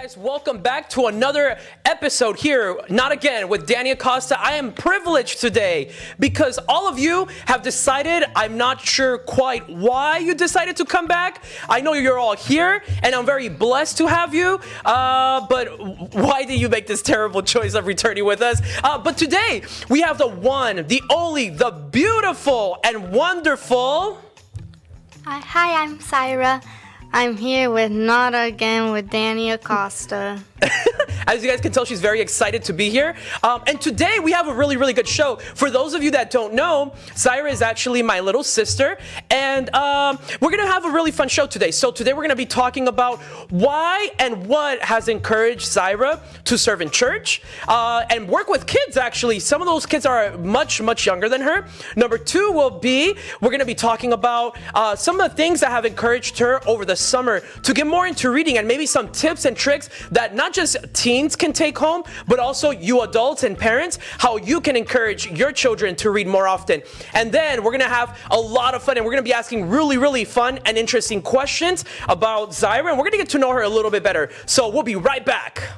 Guys, welcome back to another episode here, Not Again, with Dany Acosta. I am privileged today because all of you have decided, I'm not sure quite why you decided to come back. I know you're all here, and I'm very blessed to have you, but why did you make this terrible choice of returning with us? But today, we have the one, the only, the beautiful and wonderful... Hi, I'm Zahira. I'm here with Not Again with Dany Acosta. As you guys can tell, she's very excited to be here. And today we have a really, really good show. For those of you that don't know, Zahira is actually my little sister. And we're going to have a really fun show today. So today we're going to be talking about why and what has encouraged Zahira to serve in church and work with kids, actually. Some of those kids are much, much younger than her. Number two will be, we're going to be talking about some of the things that have encouraged her over the summer to get more into reading, and maybe some tips and tricks that not just teens can take home, but also you adults and parents, how you can encourage your children to read more often. And then we're gonna have a lot of fun, and we're gonna be asking really, really fun and interesting questions about Zahira, and we're gonna get to know her a little bit better. So we'll be right back.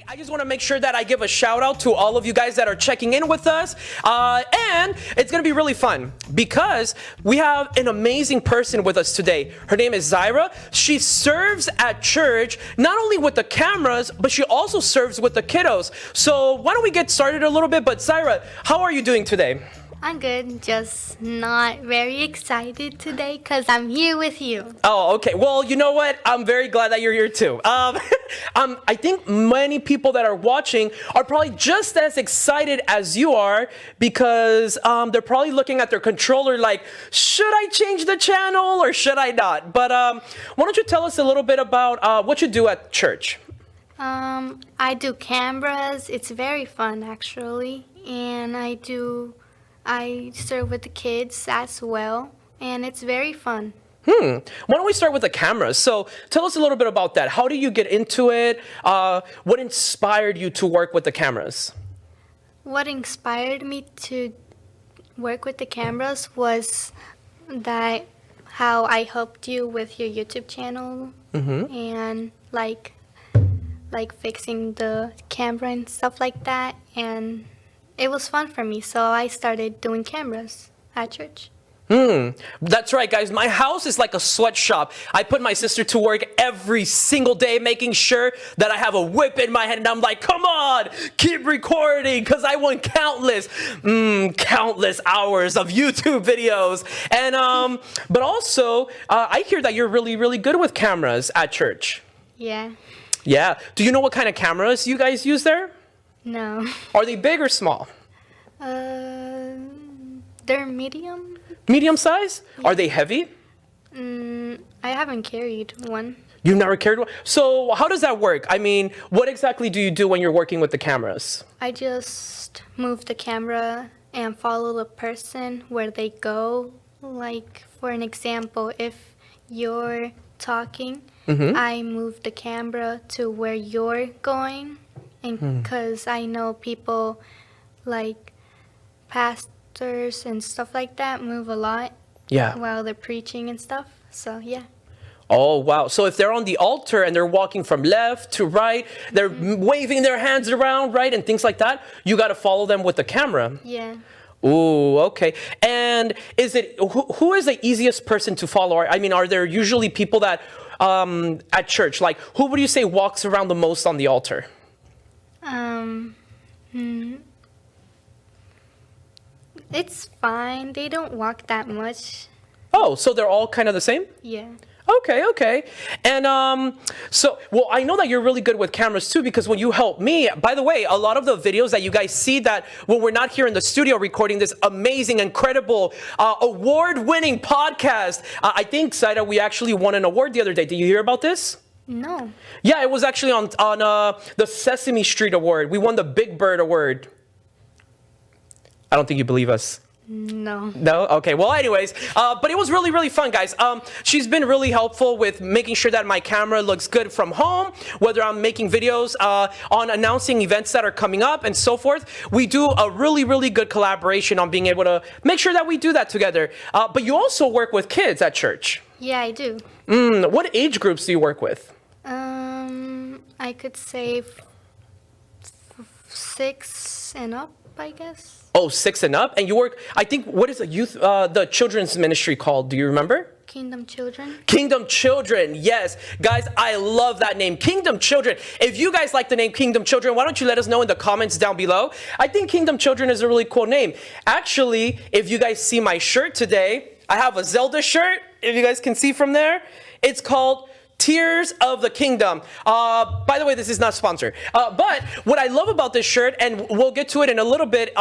I just want to make sure that I give a shout out to all of you guys that are checking in with us. And it's going to be really fun because we have an amazing person with us today. Her name is Zahira. She serves at church, not only with the cameras, but she also serves with the kiddos. So why don't we get started a little bit? But Zahira, how are you doing today? I'm good, just not very excited today because I'm here with you. Oh, okay. Well, you know what? I'm very glad that you're here too. I think many people that are watching are probably just as excited as you are because they're probably looking at their controller like, should I change the channel or should I not? But why don't you tell us a little bit about what you do at church? I do cameras. It's very fun, actually. And I serve with the kids as well, and it's very fun. Why don't we start with the cameras? So tell us a little bit about that. How do you get into it? What inspired you to work with the cameras? What inspired me to work with the cameras was that how I helped you with your YouTube channel and like fixing the camera and stuff like that, and it was fun for me, so I started doing cameras at church. That's right, guys. My house is like a sweatshop. I put my sister to work every single day, making sure that I have a whip in my hand, and I'm like, come on, keep recording, because I want countless hours of YouTube videos. And but also, I hear that you're really, really good with cameras at church. Yeah. Yeah. Do you know what kind of cameras you guys use there? No. Are they big or small? They're medium. Medium size? Yeah. Are they heavy? I haven't carried one. You've never carried one? So how does that work? I mean, what exactly do you do when you're working with the cameras? I just move the camera and follow the person where they go. Like, for an example, if you're talking, I move the camera to where you're going. And because I know people like pastors and stuff like that move a lot while they're preaching and stuff. So, yeah. Oh, wow. So if they're on the altar and they're walking from left to right, they're waving their hands around, right, and things like that, you got to follow them with the camera. Yeah. Ooh, okay. And is it who is the easiest person to follow? I mean, are there usually people that at church, like who would you say walks around the most on the altar? It's fine. They don't walk that much. Oh, so they're all kind of the same? Yeah. Okay. And well, I know that you're really good with cameras too, because when you help me, by the way, a lot of the videos that you guys see that when we're not here in the studio recording this amazing, incredible, award-winning podcast, I think, Zahira, we actually won an award the other day. Did you hear about this? No. Yeah, it was actually on the Sesame Street Award. We won the Big Bird Award. I don't think you believe us. No. No? Okay. Well, anyways, but it was really, really fun, guys. She's been really helpful with making sure that my camera looks good from home, whether I'm making videos on announcing events that are coming up and so forth. We do a really, really good collaboration on being able to make sure that we do that together. But you also work with kids at church. Yeah, I do. What age groups do you work with? I could say 6 and up, I guess. Oh, 6 and up? And you work, I think, what is the children's ministry called? Do you remember? Kingdom Children. Kingdom Children, yes. Guys, I love that name, Kingdom Children. If you guys like the name Kingdom Children, why don't you let us know in the comments down below? I think Kingdom Children is a really cool name. Actually, if you guys see my shirt today, I have a Zelda shirt, if you guys can see from there. It's called Tears of the Kingdom. By the way, this is not sponsored. But what I love about this shirt, and we'll get to it in a little bit,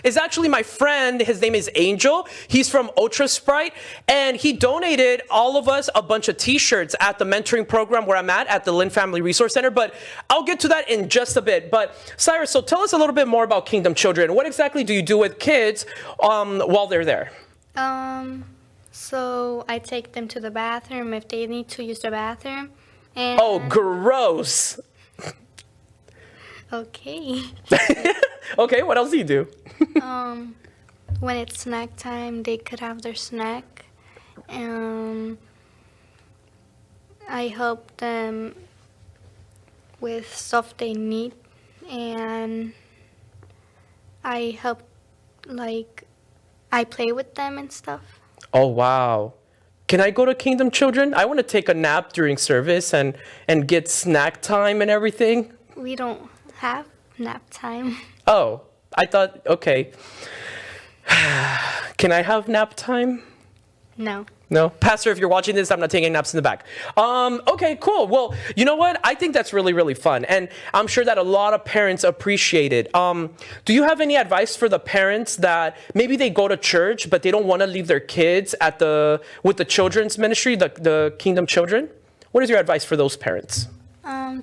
is actually my friend. His name is Angel. He's from Ultra Sprite, and he donated all of us a bunch of t-shirts at the mentoring program where I'm at the Lynn Family Resource Center. But I'll get to that in just a bit. But Cyrus, so tell us a little bit more about Kingdom Children. What exactly do you do with kids while they're there? So I take them to the bathroom if they need to use the bathroom. And Oh, gross. okay. Okay, what else do you do? When it's snack time, they could have their snack. I help them with stuff they need, and I help, like, I play with them and stuff. Oh, wow. Can I go to Kingdom Children? I want to take a nap during service and get snack time and everything. We don't have nap time. Oh, I thought, okay. Can I have nap time? No. No? Pastor, if you're watching this, I'm not taking naps in the back. Okay, cool. Well, you know what? I think that's really, really fun. And I'm sure that a lot of parents appreciate it. Do you have any advice for the parents that maybe they go to church, but they don't want to leave their kids with the children's ministry, the Kingdom Children? What is your advice for those parents?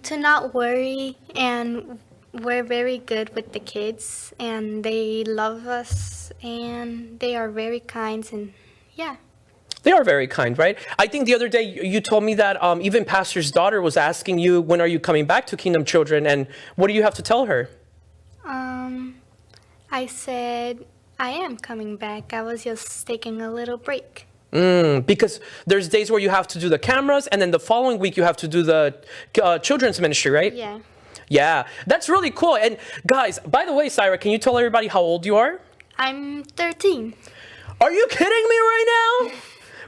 To not worry, and we're very good with the kids, and they love us, and they are very kind, and yeah. They are very kind, right? I think the other day you told me that even Pastor's daughter was asking you, when are you coming back to Kingdom Children? And what do you have to tell her? I said, I am coming back. I was just taking a little break. Because there's days where you have to do the cameras, and then the following week you have to do the children's ministry, right? Yeah. Yeah, that's really cool. And guys, by the way, Zahira, can you tell everybody how old you are? I'm 13. Are you kidding me right now?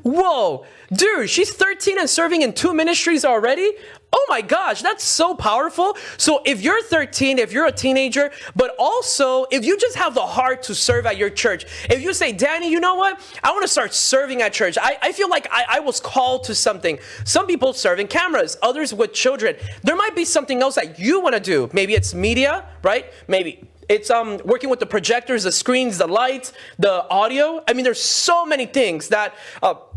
Whoa, dude, she's 13 and serving in 2 ministries already? Oh my gosh, that's so powerful. So if you're 13, if you're a teenager, but also if you just have the heart to serve at your church, if you say, Dany, you know what? I want to start serving at church. I feel like I was called to something. Some people serve in cameras, others with children. There might be something else that you want to do. Maybe it's media, right? Maybe it's working with the projectors, the screens, the lights, the audio. I mean, there's so many things that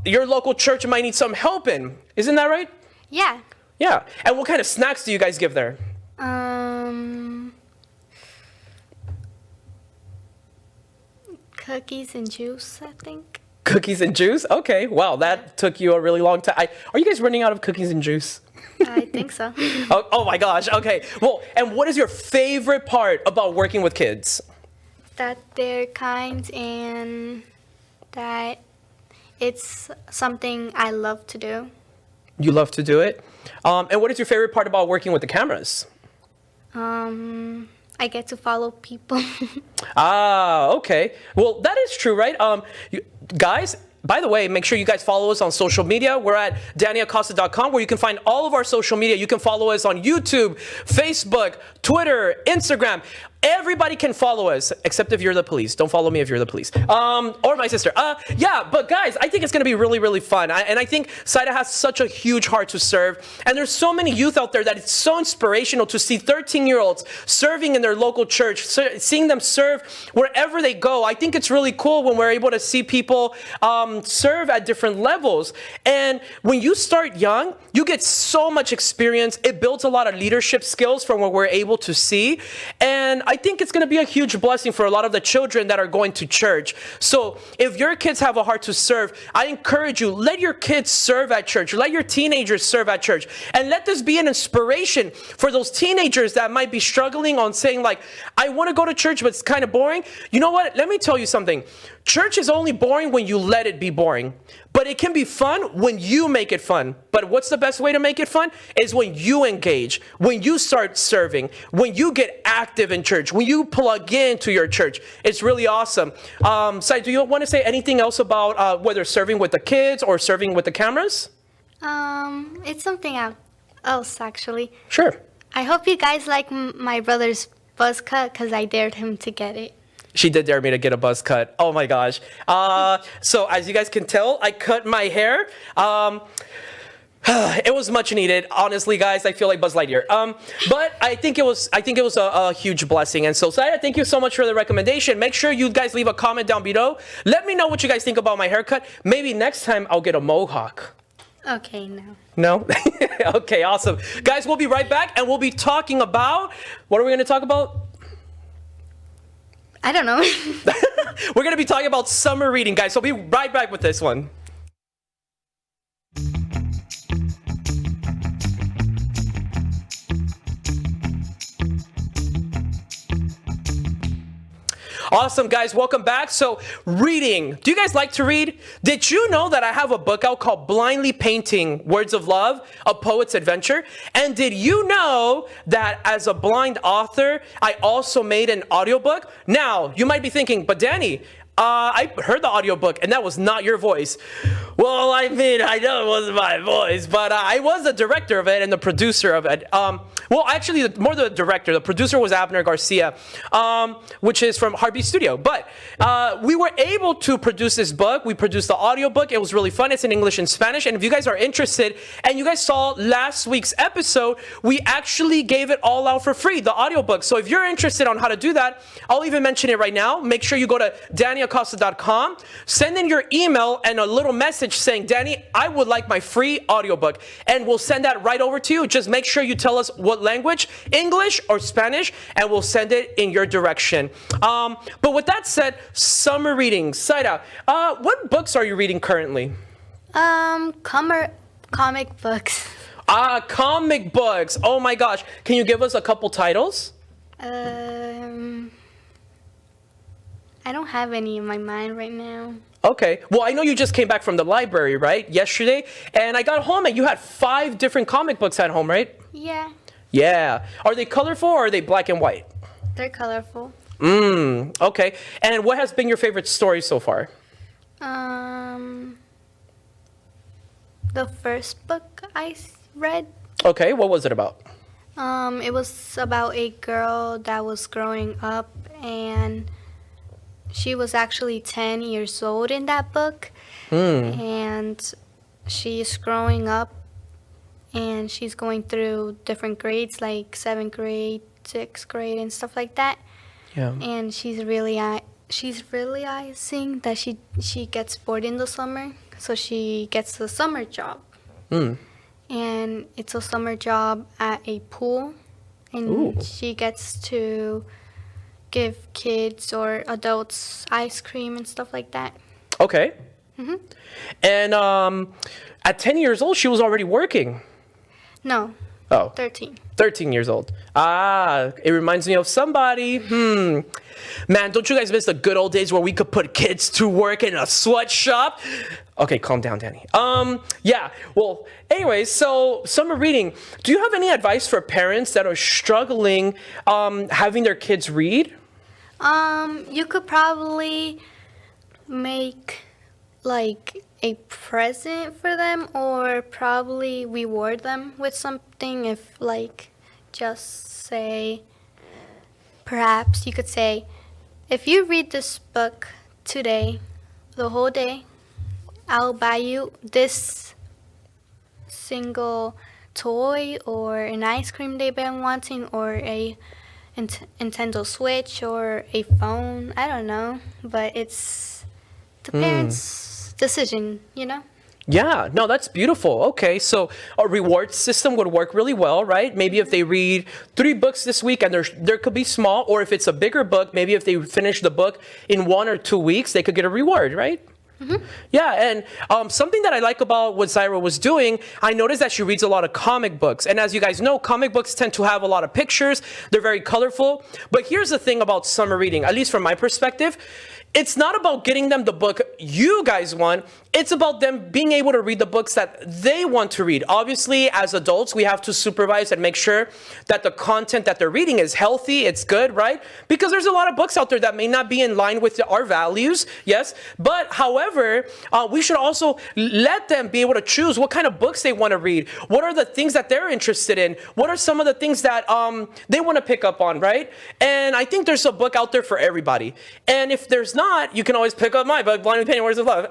your local church might need some help in. Isn't that right? Yeah. Yeah. And what kind of snacks do you guys give there? Cookies and juice, I think. Cookies and juice? Okay. Wow, that took you a really long time. Are you guys running out of cookies and juice? I think so. Oh my gosh. Okay. Well, and what is your favorite part about working with kids? That they're kind, and that it's something I love to do. You love to do it? And what is your favorite part about working with the cameras? I get to follow people. Okay. Well, that is true, right? Guys, by the way, make sure you guys follow us on social media. We're at DanyAcosta.com, where you can find all of our social media. You can follow us on YouTube, Facebook, Twitter, Instagram. Everybody can follow us, except if you're the police. Don't follow me if you're the police. Or my sister. Yeah, but guys, I think it's going to be really, really fun. And I think Saida has such a huge heart to serve. And there's so many youth out there that it's so inspirational to see 13-year-olds serving in their local church, seeing them serve wherever they go. I think it's really cool when we're able to see people serve at different levels. And when you start young, you get so much experience. It builds a lot of leadership skills from what we're able to see. And I think it's going to be a huge blessing for a lot of the children that are going to church. So if your kids have a heart to serve, I encourage you, let your kids serve at church. Let your teenagers serve at church. And let this be an inspiration for those teenagers that might be struggling on saying like, I want to go to church, but it's kind of boring. You know what? Let me tell you something. Church is only boring when you let it be boring. But it can be fun when you make it fun. But what's the best way to make it fun? Is when you engage, when you start serving, when you get active in church, when you plug into your church. It's really awesome. Sai, do you want to say anything else about whether serving with the kids or serving with the cameras? It's something else actually. Sure. I hope you guys like my brother's buzz cut because I dared him to get it. She did dare me to get a buzz cut. Oh my gosh. So as you guys can tell, I cut my hair. It was much needed. Honestly, guys, I feel like Buzz Lightyear. But I think it was a huge blessing. And so, Zahira, thank you so much for the recommendation. Make sure you guys leave a comment down below. Let me know what you guys think about my haircut. Maybe next time I'll get a mohawk. Okay, no. No? Okay, awesome. Guys, we'll be right back and we'll be talking about, what are we going to talk about? I don't know. We're going to be talking about summer reading, guys. So be right back with this one. Awesome, guys. Welcome back. So, reading. Do you guys like to read? Did you know that I have a book out called Blindly Painting Words of Love, A Poet's Adventure? And did you know that as a blind author, I also made an audiobook? Now, you might be thinking, but Dany, I heard the audiobook and that was not your voice. Well, I mean, I know it wasn't my voice, but I was the director of it and the producer of it. Well, actually, more the director. The producer was Abner Garcia, which is from Heartbeat Studio. But we were able to produce this book. We produced the audiobook. It was really fun. It's in English and Spanish. And if you guys are interested, and you guys saw last week's episode, we actually gave it all out for free, the audiobook. So if you're interested on how to do that, I'll even mention it right now. Make sure you go to DanyAcosta.com, send in your email and a little message saying, Dany, I would like my free audiobook. And we'll send that right over to you. Just make sure you tell us what language, English or Spanish, and we'll send it in your direction. But with that said, summer reading. Saida, what books are you reading currently? Comic books. Comic books. Oh my gosh. Can you give us a couple titles? I don't have any in my mind right now. Okay. Well, I know you just came back from the library, right? Yesterday. And I got home and you had 5 different comic books at home, right? Yeah. Yeah. Are they colorful or are they black and white? They're colorful. Okay. And what has been your favorite story so far? The first book I read. Okay. What was it about? It was about a girl that was growing up, and she was actually 10 years old in that book. And she's growing up, and she's going through different grades, like 7th grade, 6th grade, and stuff like that. Yeah. And she's realizing that she gets bored in the summer, so she gets a summer job. And it's a summer job at a pool, and she gets to give kids or adults ice cream and stuff like that. Okay. And at 10 years old, she was already working. No. Oh. 13. 13 years old. It reminds me of somebody. Man, don't you guys miss the good old days where we could put kids to work in a sweatshop? Okay, calm down, Dany. Yeah, well, anyways, so summer reading. Do you have any advice for parents that are struggling having their kids read? You could probably make like a present for them, or probably reward them with something. If like, just say, perhaps you could say, if you read this book today, the whole day, I'll buy you this single toy or an ice cream they've been wanting, or a Nintendo Switch or a phone. I don't know, but it's the parents' decision, you know? Yeah, no, that's beautiful. Okay, so a reward system would work really well, right? Maybe if they read 3 books this week, and there could be small, or if it's a bigger book, maybe if they finish the book in 1 or 2 weeks, they could get a reward, right? Yeah, and something that I like about what Zahira was doing, I noticed that she reads a lot of comic books. And as you guys know, comic books tend to have a lot of pictures. They're very colorful. But here's the thing about summer reading, at least from my perspective. It's not about getting them the book you guys want. It's about them being able to read the books that they want to read. Obviously, as adults, we have to supervise and make sure that the content that they're reading is healthy, it's good, right? Because there's a lot of books out there that may not be in line with our values, yes? But however, we should also let them be able to choose what kind of books they want to read. What are the things that they're interested in? What are some of the things that they want to pick up on, right? And I think there's a book out there for everybody. And if there's not, you can always pick up my book, Blind with Painting Words of Love.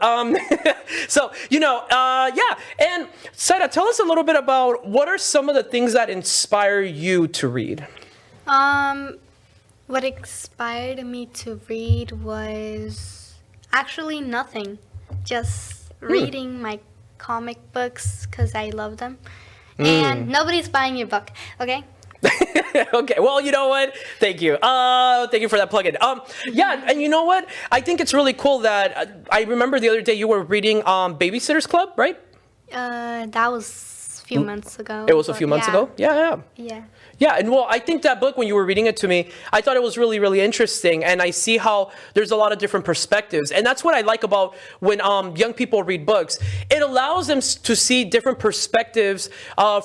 So, yeah. And Zahira, tell us a little bit about what are some of the things that inspire you to read? What inspired me to read was actually nothing. Just reading my comic books because I love them. And nobody's buying your book, okay? Okay, well, you know what? Thank you. Thank you for that plug-in. Yeah, and you know what? I think it's really cool that I remember the other day you were reading Babysitter's Club, right? That was a few months ago. It was a few months ago? Yeah. Yeah, and well, I think that book, when you were reading it to me, I thought it was really, really interesting, and I see how there's a lot of different perspectives, and that's what I like about when young people read books. It allows them to see different perspectives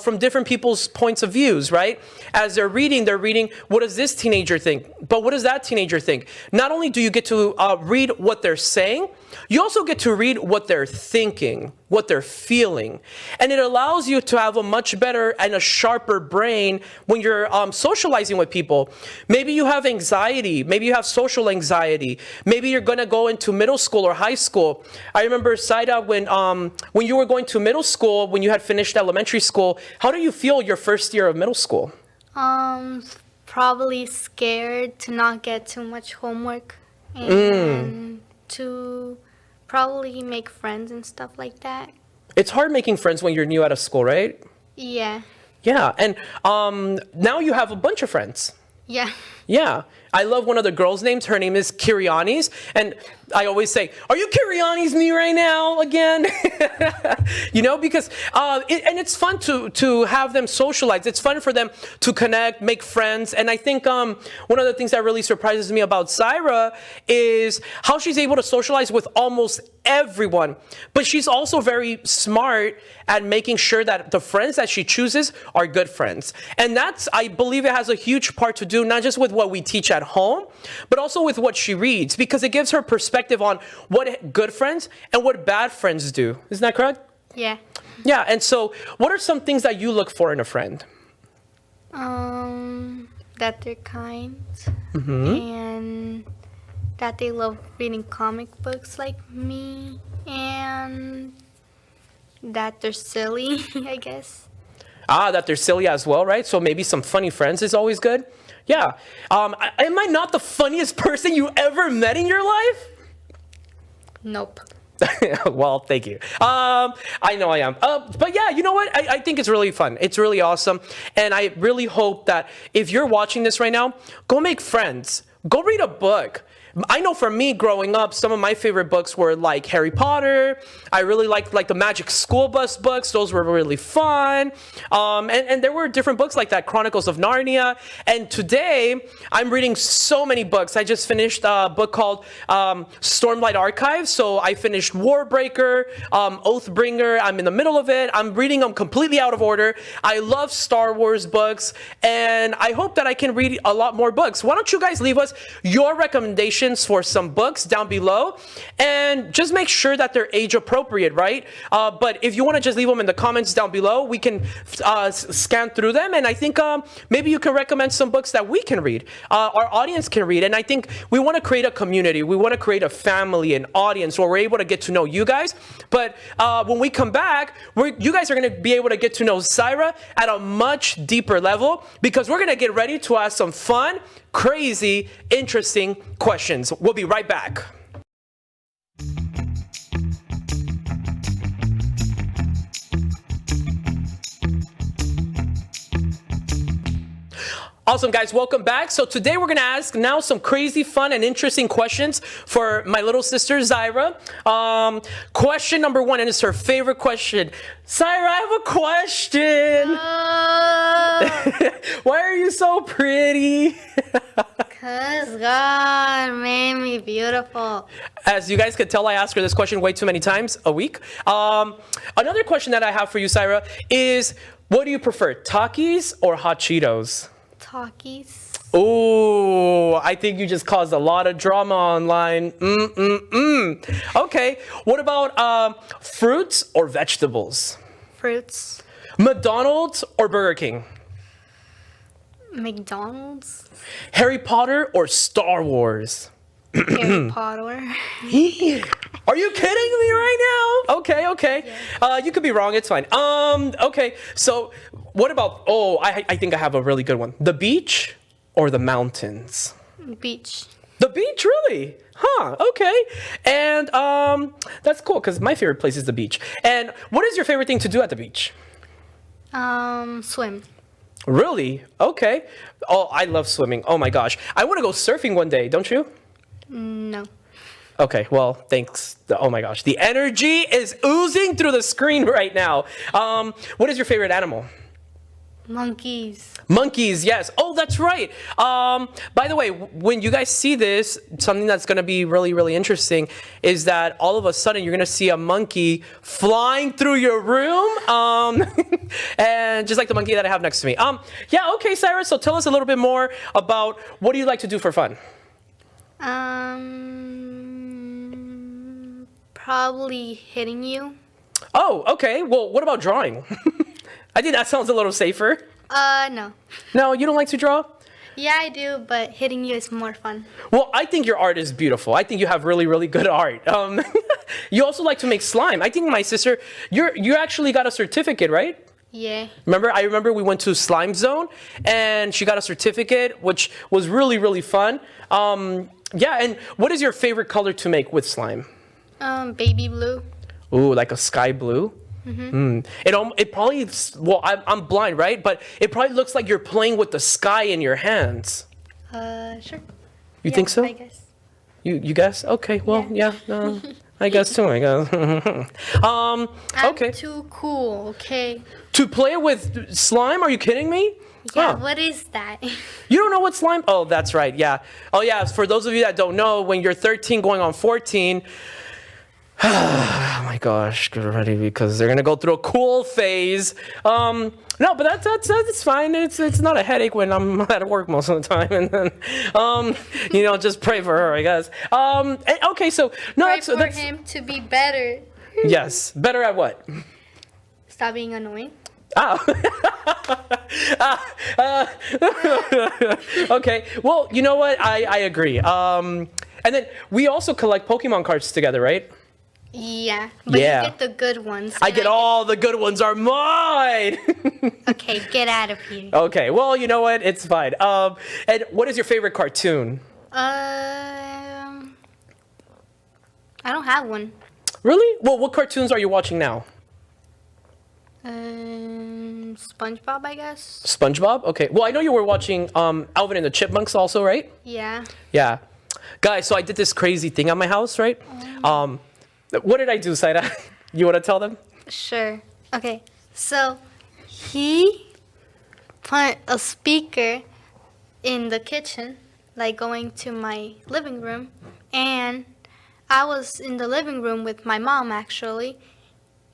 from different people's points of views, right? As they're reading, what does this teenager think? But what does that teenager think? Not only do you get to read what they're saying, you also get to read what they're thinking, what they're feeling. And it allows you to have a much better and a sharper brain when you're socializing with people. Maybe you have anxiety. Maybe you have social anxiety. Maybe you're going to go into middle school or high school. I remember, Saida, when you were going to middle school, when you had finished elementary school, how do you feel your first year of middle school? Probably scared to not get too much homework and to probably make friends and stuff like that. It's hard making friends when you're new out of school, right? Yeah. Yeah, and now you have a bunch of friends. Yeah. Yeah. I love one of the girls' names. Her name is Kiriani's. And I always say, are you Kiriani's me right now again? Because it's fun to have them socialize. It's fun for them to connect, make friends. And I think one of the things that really surprises me about Zahira is how she's able to socialize with almost everyone. But she's also very smart at making sure that the friends that she chooses are good friends. And I believe it has a huge part to do, not just with what we teach at home, but also with what she reads, because it gives her perspective on what good friends and what bad friends do. Isn't that correct? Yeah. Yeah, and so what are some things that you look for in a friend? That they're kind and that they love reading comic books like me, and that they're silly, I guess. That they're silly as well, right? So maybe some funny friends is always good. Yeah. Am I not the funniest person you ever met in your life? Nope. Well, thank you. I know I am. But yeah, you know what? I think it's really fun. It's really awesome. And I really hope that if you're watching this right now, go make friends. Go read a book. I know for me growing up, some of my favorite books were like Harry Potter. I really liked the Magic School Bus books. Those were really fun. And there were different books like that, Chronicles of Narnia. And today, I'm reading so many books. I just finished a book called Stormlight Archives. So I finished Warbreaker, Oathbringer. I'm in the middle of it. I'm reading them completely out of order. I love Star Wars books. And I hope that I can read a lot more books. Why don't you guys leave us your recommendations for some books down below, and just make sure that they're age appropriate, right? But if you want to just leave them in the comments down below, we can scan through them, and I think maybe you can recommend some books that we can read, our audience can read. And I think we want to create a community, we want to create a family, an audience where we're able to get to know you guys. But when we come back, you guys are going to be able to get to know Zahira at a much deeper level, because we're going to get ready to ask some fun, crazy, interesting questions. We'll be right back. Awesome, guys. Welcome back. So today we're going to ask now some crazy, fun, and interesting questions for my little sister, Zahira. Question number one, and it's her favorite question. Zahira, I have a question. Why are you so pretty? Because God made me beautiful. As you guys could tell, I ask her this question way too many times a week. Another question that I have for you, Zahira, is what do you prefer, Takis or hot Cheetos? Talkies. Oh, I think you just caused a lot of drama online. Okay, what about fruits or vegetables? Fruits. McDonald's or Burger King? McDonald's. Harry Potter or Star Wars? Harry Potter. Are you kidding me right now? Okay. Yeah. You could be wrong. It's fine. Okay. So, what about? Oh, I think I have a really good one. The beach or the mountains? Beach. The beach, really? Huh. Okay. And that's cool because my favorite place is the beach. And what is your favorite thing to do at the beach? Swim. Really? Okay. Oh, I love swimming. Oh my gosh. I want to go surfing one day. Don't you? No. Okay, well, thanks. Oh my gosh, the energy is oozing through the screen right now. What is your favorite animal? Monkeys. Monkeys, yes. Oh, that's right. By the way, when you guys see this, something that's going to be really, really interesting is that all of a sudden you're going to see a monkey flying through your room, and just like the monkey that I have next to me. Yeah, okay, Zahira, so tell us a little bit more about what do you like to do for fun? Probably hitting you. Oh, okay. Well, what about drawing? I think that sounds a little safer. No. No, you don't like to draw? Yeah, I do, but hitting you is more fun. Well, I think your art is beautiful. I think you have really, really good art. You also like to make slime. I think my sister, you actually got a certificate, right? Yeah. I remember we went to Slime Zone and she got a certificate, which was really, really fun. Yeah, and what is your favorite color to make with slime? Baby blue. Ooh, like a sky blue? Mm-hmm. It probably, well, I'm blind, right? But it probably looks like you're playing with the sky in your hands. Sure. You think so? I guess. You guess? Okay, well, yeah, I guess too, I guess. Okay. I'm too cool, okay? To play with slime? Are you kidding me? Yeah, Huh. what is that? You don't know what slime? Oh, that's right, yeah. Oh, yeah, for those of you that don't know, when you're 13 going on 14, oh my gosh, get ready because they're gonna go through a cool phase. No, but that's fine. It's not a headache when I'm at work most of the time, and then just pray for her, I guess. Okay, so no, Pray that's for him to be better. yes, better at what? Stop being annoying. Oh. Okay. Well, you know what? I agree. And then we also collect Pokemon cards together, right? Yeah, but Yeah. you get the good ones. I get all the good ones are mine. Okay, get out of here. Okay. Well, you know what? It's fine. And what is your favorite cartoon? I don't have one. Really? Well, what cartoons are you watching now? SpongeBob, I guess. SpongeBob? Okay. Well, I know you were watching Alvin and the Chipmunks also, right? Yeah. Yeah. Guys, so I did this crazy thing at my house, right? What did I do, Saida? You want to tell them? Sure. Okay. So he put a speaker in the kitchen, like going to my living room, and I was in the living room with my mom actually.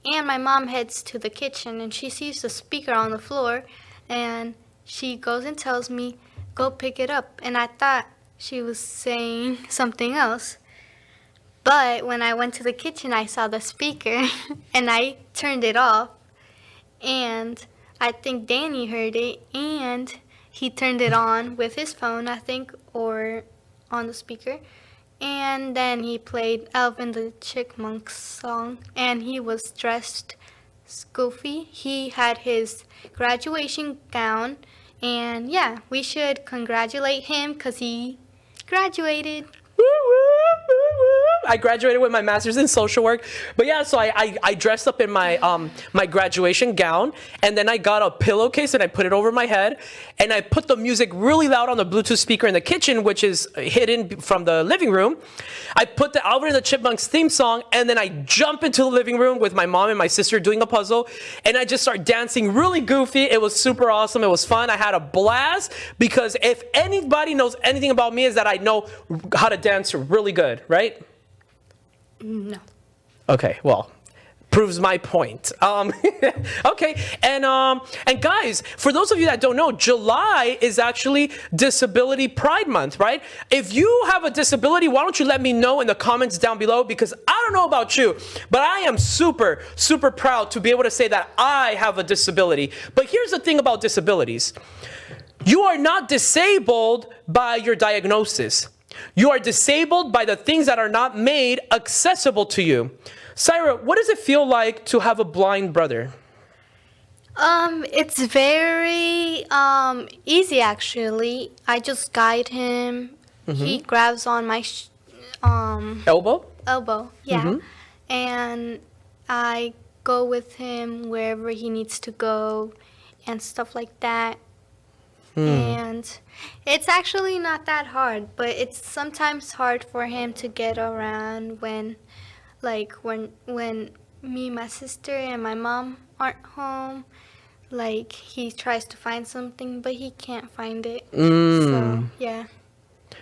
And my mom heads to the kitchen and she sees the speaker on the floor and she goes and tells me, go pick it up. And I thought she was saying something else. But when I went to the kitchen, I saw the speaker and I turned it off. And I think Dany heard it and he turned it on with his phone, I think, or on the speaker. And then he played Alvin the Chipmunks song, and he was dressed goofy. He had his graduation gown, and yeah, we should congratulate him because he graduated. Woo, woo, woo, woo. I graduated with my master's in social work. But yeah, so I dressed up in my my graduation gown, and then I got a pillowcase and I put it over my head, and I put the music really loud on the Bluetooth speaker in the kitchen, which is hidden from the living room. I put the Alvin and the Chipmunks theme song, and then I jump into the living room with my mom and my sister doing a puzzle, and I just start dancing really goofy. It was super awesome. It was fun. I had a blast, because if anybody knows anything about me, is that I know how to dance really good, right? No. Okay, well, proves my point. Okay, and guys, for those of you that don't know, July is actually Disability Pride Month, right? If you have a disability, why don't you let me know in the comments down below, because I don't know about you, but I am super, super proud to be able to say that I have a disability. But here's the thing about disabilities. You are not disabled by your diagnosis. You are disabled by the things that are not made accessible to you. Zahira, what does it feel like to have a blind brother? It's very easy actually. I just guide him. He grabs on my Elbow? elbow, yeah, and I go with him wherever he needs to go and stuff like that. And it's actually not that hard, but it's sometimes hard for him to get around when me, my sister, and my mom aren't home. Like, he tries to find something, but he can't find it. So, yeah.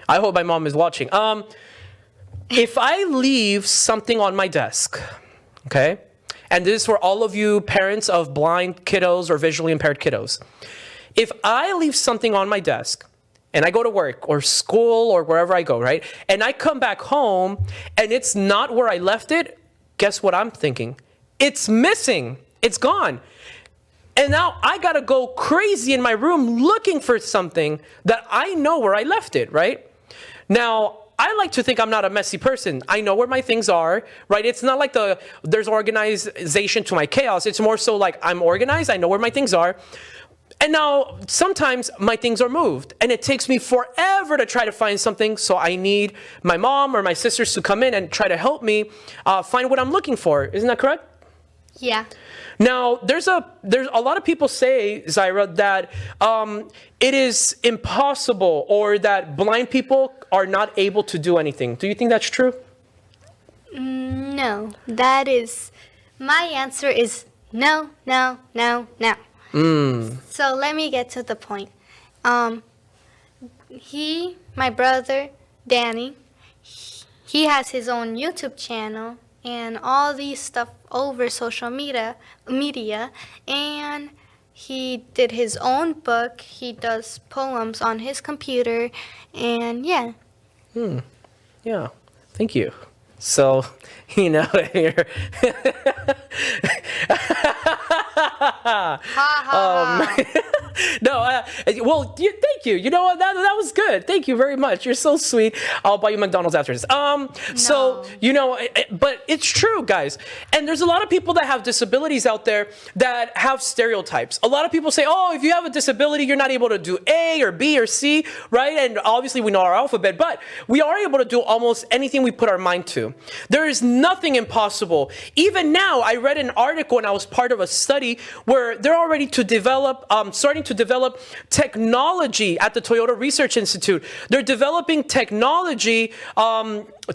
I hope my mom is watching. If I leave something on my desk, okay, and this is for all of you parents of blind kiddos or visually impaired kiddos. If I leave something on my desk and I go to work or school or wherever I go, right, and I come back home and it's not where I left it, guess what I'm thinking? It's missing. It's gone. And now I got to go crazy in my room looking for something that I know where I left it, right? Now, I like to think I'm not a messy person. I know where my things are, right? It's not like there's organization to my chaos. It's more so like I'm organized. I know where my things are. And now, sometimes my things are moved, and it takes me forever to try to find something, so I need my mom or my sisters to come in and try to help me find what I'm looking for. Isn't that correct? Yeah. Now, there's a lot of people say, Zahira, that it is impossible or that blind people are not able to do anything. Do you think that's true? No. My answer is no, no, no, no. So let me get to the point. My brother, Dany, he has his own YouTube channel and all these stuff over social media, and he did his own book. He does poems on his computer, and yeah. Yeah, thank you. So, here. No, well, thank you. You know what? That was good. Thank you very much. You're so sweet. I'll buy you McDonald's after this. So, but it's true, guys. And there's a lot of people that have disabilities out there that have stereotypes. A lot of people say, oh, if you have a disability, you're not able to do A or B or C, right? And obviously we know our alphabet, but we are able to do almost anything we put our mind to. There is nothing impossible. Even now, I read an article and I was part of a study where they're already starting to develop technology at the Toyota Research Institute. They're developing technology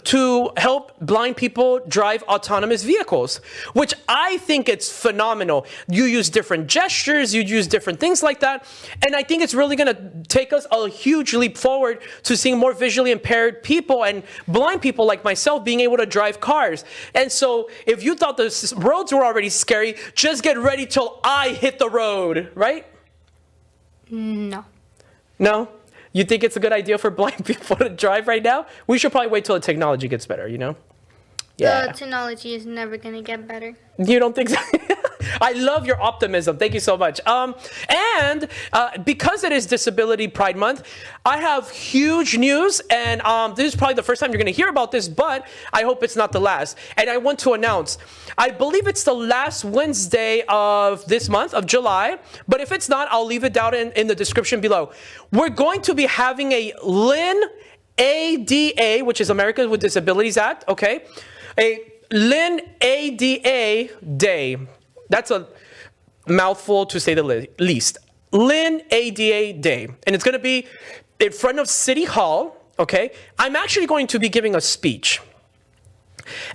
to help blind people drive autonomous vehicles, which I think it's phenomenal. You use different gestures, you use different things like that, and I think it's really going to take us a huge leap forward to seeing more visually impaired people and blind people like myself being able to drive cars. And so if you thought the roads were already scary, just get ready till I hit the road, right? No. No? You think it's a good idea for blind people to drive right now? We should probably wait till the technology gets better, Yeah. The technology is never going to get better. You don't think so? I love your optimism. Thank you so much. And because it is Disability Pride Month, I have huge news. And this is probably the first time you're going to hear about this, but I hope it's not the last. And I want to announce, I believe it's the last Wednesday of this month, of July. But if it's not, I'll leave it down in the description below. We're going to be having a Lynn ADA, which is Americans with Disabilities Act, okay? A Lynn ADA Day. That's a mouthful to say the least. Lynn ADA Day. And it's going to be in front of City Hall, okay? I'm actually going to be giving a speech.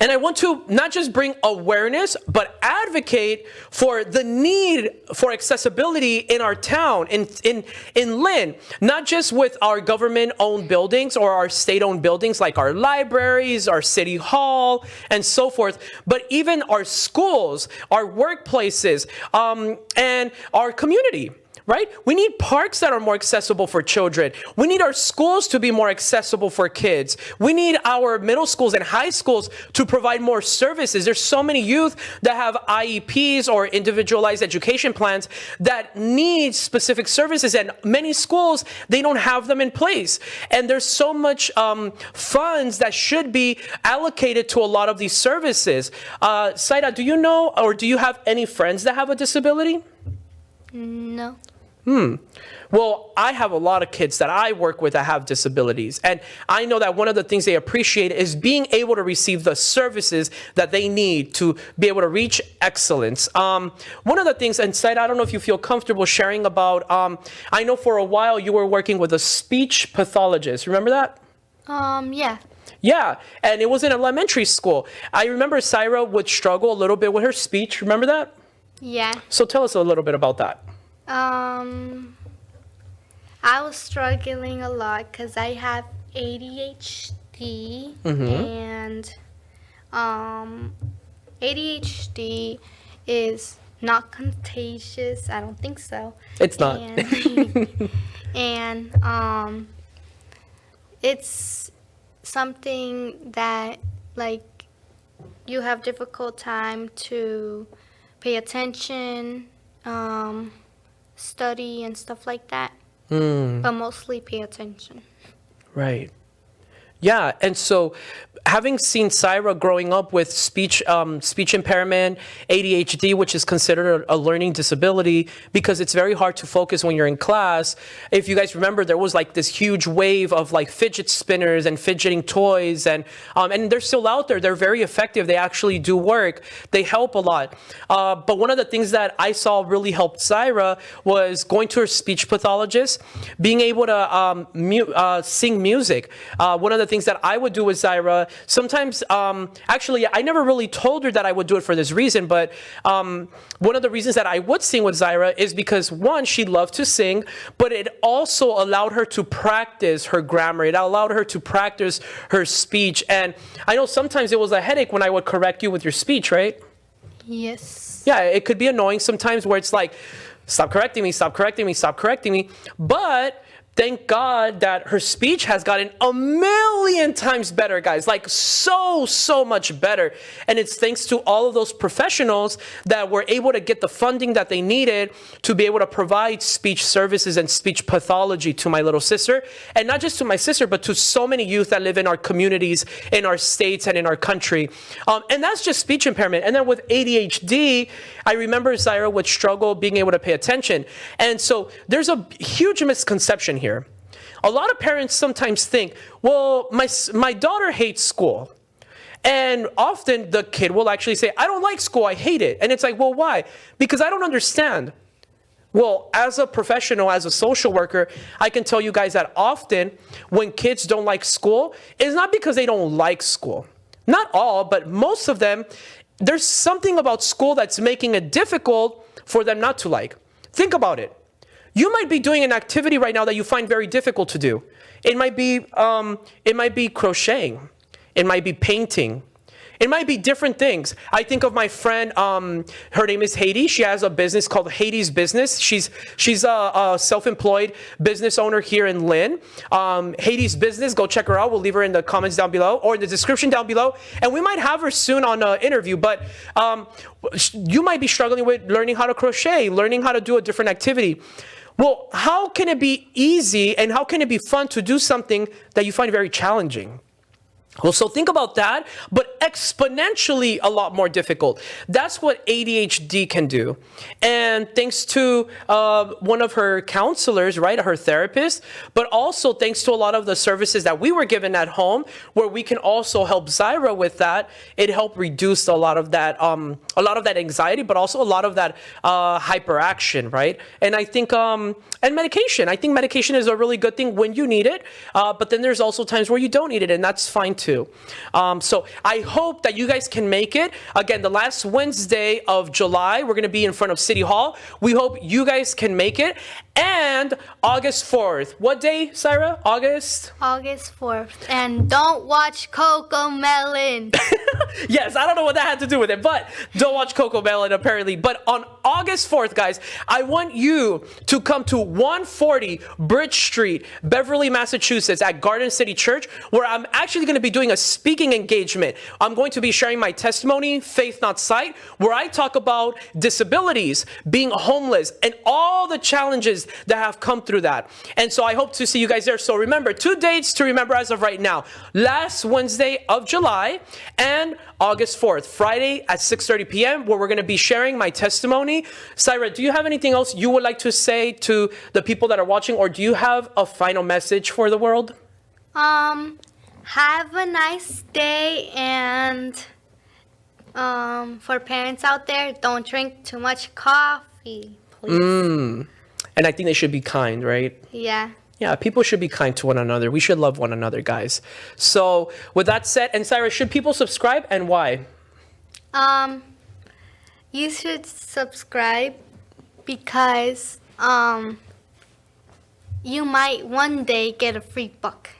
And I want to not just bring awareness, but advocate for the need for accessibility in our town, in Lynn, not just with our government-owned buildings or our state-owned buildings like our libraries, our city hall, and so forth, but even our schools, our workplaces, and our community. Right? We need parks that are more accessible for children. We need our schools to be more accessible for kids. We need our middle schools and high schools to provide more services. There's so many youth that have IEPs or individualized education plans that need specific services, and many schools, they don't have them in place. And there's so much funds that should be allocated to a lot of these services. Zahira, do you know, or do you have any friends that have a disability? No. Well, I have a lot of kids that I work with that have disabilities. And I know that one of the things they appreciate is being able to receive the services that they need to be able to reach excellence. One of the things, and Zahira, I don't know if you feel comfortable sharing about, I know for a while you were working with a speech pathologist. Remember that? Yeah. Yeah, and it was in elementary school. I remember Zahira would struggle a little bit with her speech. Remember that? Yeah. So tell us a little bit about that. I was struggling a lot because I have ADHD, and ADHD is not contagious. I don't think so. It's not. And it's something that, like, you have difficult time to pay attention, study and stuff like that, but mostly pay attention. Right. Yeah, and so having seen Zahira growing up with speech impairment, ADHD, which is considered a learning disability because it's very hard to focus when you're in class. If you guys remember, there was like this huge wave of like fidget spinners and fidgeting toys, and they're still out there. They're very effective. They actually do work. They help a lot. But one of the things that I saw really helped Zahira was going to her speech pathologist, being able to sing music. One of the things that I would do with Zahira, sometimes, actually, I never really told her that I would do it for this reason, but one of the reasons that I would sing with Zahira is because, one, she loved to sing, but it also allowed her to practice her grammar. It allowed her to practice her speech. And I know sometimes it was a headache when I would correct you with your speech, right? Yes. Yeah, it could be annoying sometimes where it's like, stop correcting me, stop correcting me, stop correcting me. But thank God that her speech has gotten a million times better, guys. Like so much better. And it's thanks to all of those professionals that were able to get the funding that they needed to be able to provide speech services and speech pathology to my little sister. And not just to my sister, but to so many youth that live in our communities, in our states, and in our country. And that's just speech impairment. And then with ADHD, I remember Zahira would struggle being able to pay attention. And so there's a huge misconception here. A lot of parents sometimes think, well, my daughter hates school. And often the kid will actually say, I don't like school, I hate it. And it's like, well, why? Because I don't understand. Well, as a professional, as a social worker, I can tell you guys that often when kids don't like school, it's not because they don't like school. Not all, but most of them, there's something about school that's making it difficult for them not to like. Think about it. You might be doing an activity right now that you find very difficult to do. It might be crocheting. It might be painting. It might be different things. I think of my friend, her name is Haiti. She has a business called Haiti's Business. She's a self-employed business owner here in Lynn. Haiti's Business, go check her out. We'll leave her in the comments down below or in the description down below. And we might have her soon on an interview, but you might be struggling with learning how to crochet, learning how to do a different activity. Well, how can it be easy and how can it be fun to do something that you find very challenging? Well, so think about that, but exponentially a lot more difficult. That's what ADHD can do. And thanks to one of her counselors, right, her therapist, but also thanks to a lot of the services that we were given at home, where we can also help Zahira with that, it helped reduce a lot of that anxiety, but also a lot of that hyperaction, right? And I think, and medication. I think medication is a really good thing when you need it, but then there's also times where you don't need it, and that's fine too. So I hope that you guys can make it. Again, the last Wednesday of July, we're going to be in front of City Hall. We hope you guys can make it. And August 4th. What day, Zahira? August 4th. And don't watch Cocomelon. Yes, I don't know what that had to do with it, but don't watch Cocomelon apparently. But on August 4th, guys, I want you to come to 140 Bridge Street, Beverly, Massachusetts at Garden City Church, where I'm actually going to be doing a speaking engagement. I'm going to be sharing my testimony, Faith Not Sight, where I talk about disabilities, being homeless, and all the challenges that have come through that. And so I hope to see you guys there. So remember, 2 dates to remember as of right now. Last Wednesday of July and August 4th, Friday at 6:30 p.m., where we're going to be sharing my testimony. Zahira, do you have anything else you would like to say to the people that are watching, or do you have a final message for the world? Have a nice day, and for parents out there, don't drink too much coffee, please. And I think they should be kind, right? Yeah. Yeah, people should be kind to one another. We should love one another, guys. So with that said, and Zahira, should people subscribe, and why? You should subscribe because you might one day get a free book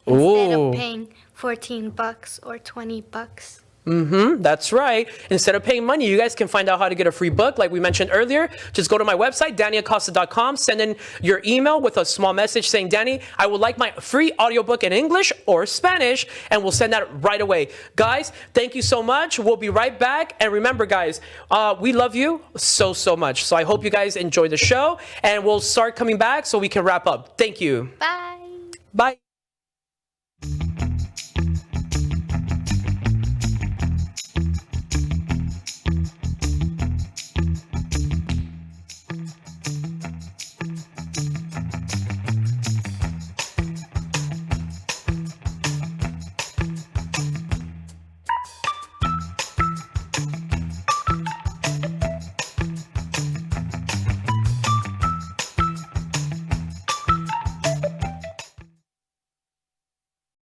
instead of paying $14 or $20. That's right. Instead of paying money, you guys can find out how to get a free book. Like we mentioned earlier, just go to my website, DanyAcosta.com, send in your email with a small message saying, Dany, I would like my free audiobook in English or Spanish, and we'll send that right away. Guys, thank you so much. We'll be right back. And remember, guys, we love you so, so much. So I hope you guys enjoy the show, and we'll start coming back so we can wrap up. Thank you. Bye. Bye.